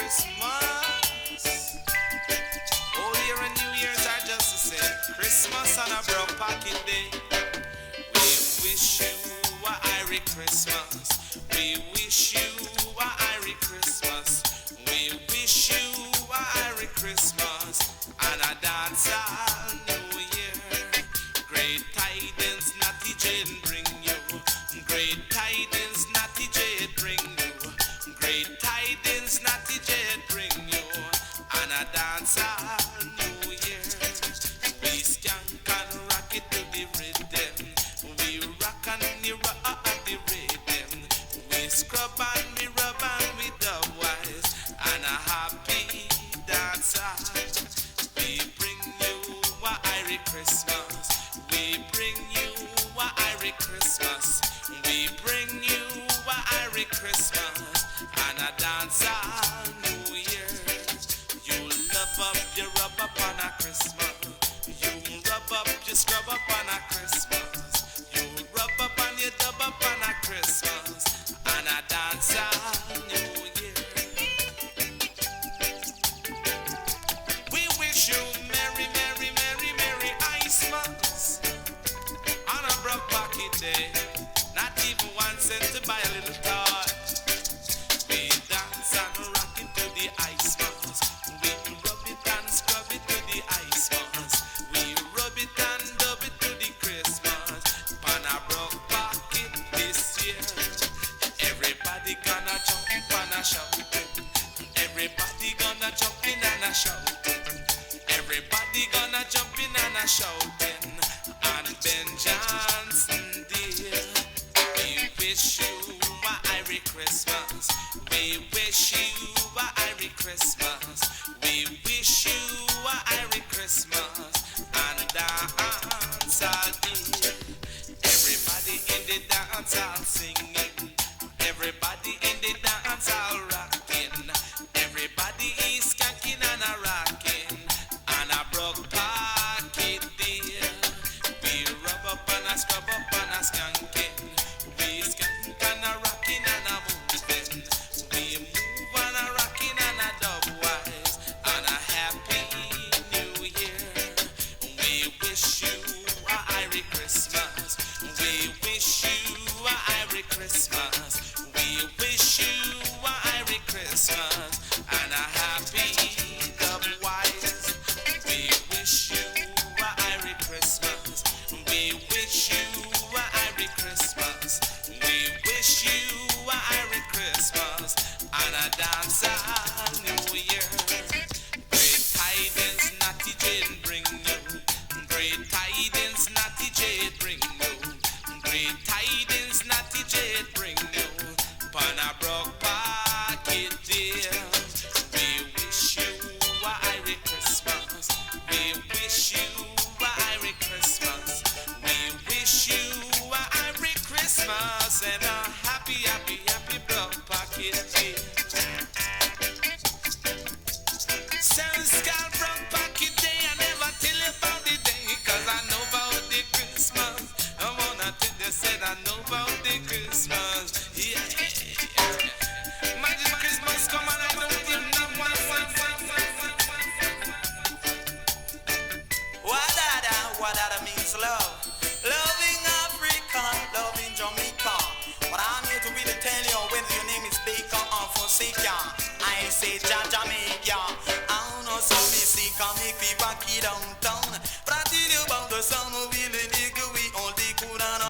Christmas. Old Year and New Year's are just the same. Christmas on a broke pocket day. We wish you a Irish Christmas. We wish you a Irish Christmas. We wish you a Irish Christmas and a dance all New Year. Great tidings, Natty Jane bring you. Great tidings, Natty Jane bring you. Great tidings, Natty Jane bring you. And a dance all New Year. We skank and rock it to the rhythm. We rock and we rock the rhythm. We scrub and we rub and we dub wise. And a happy dance. We bring you a Irish Christmas. We bring you a Irish Christmas. We bring you a Irish Christmas and a dance all New Year. You love up, you rub up on a Christmas. You rub up, you scrub up on a Christmas. You rub up and you dub up on a Christmas and a dance all New Year. We wish you merry, merry, merry, merry Christmas on a broke pocket day. Not even 1 cent to buy a little toy. We dance and rock it to the ice mask. We rub it and scrub it to the ice mask. We rub it and dub it to the Christmas. On a broke pocket this year. Everybody gonna jump and a shout. Everybody gonna jump in and a shout. Everybody gonna jump in and a shouting. And Ben Johnson dear. We wish you a Irish Christmas. We wish you a Irish Christmas. We wish you a Irish Christmas and dance all day. Everybody in the dance all singing. Everybody in the dance all rocking. Everybody is skanking and a rocking and a broke pocket dear. We rub up and a scrub up and a skanking. We skank and a rocking and a moving. We move and a rocking and a dub wise and a happy New Year. We wish you a Irish Christmas. We wish you a Irish Christmas. We wish you a Irish Christmas and a happy dub wise. We wish you a Irish Christmas. We wish you a Irish Christmas. We wish you a Irish Christmas and a dance all New Year. Great tidings, Natty Jane bring you. Great tidings, Natty Jane bring you. Great tidings, Natty Jane bring you. Pon a broke pocket dear. We wish you a Irish Christmas. We wish you a Irish Christmas. We wish you a Irish Christmas and a happy, happy, happy broke pocket dear. Sounds got broke pocket day. I never tell you about the day, 'cause I know about the Christmas. I wanna tell you, said I know about the Christmas. Yeah. Magic Christmas come and I don't give no one. Wadada means love. Loving Africa, loving Jamaica. But I'm here to really tell you whether your name is Baker or Fonseca. I say Jamaica. I don't know, so me see, come make me rock it downtown.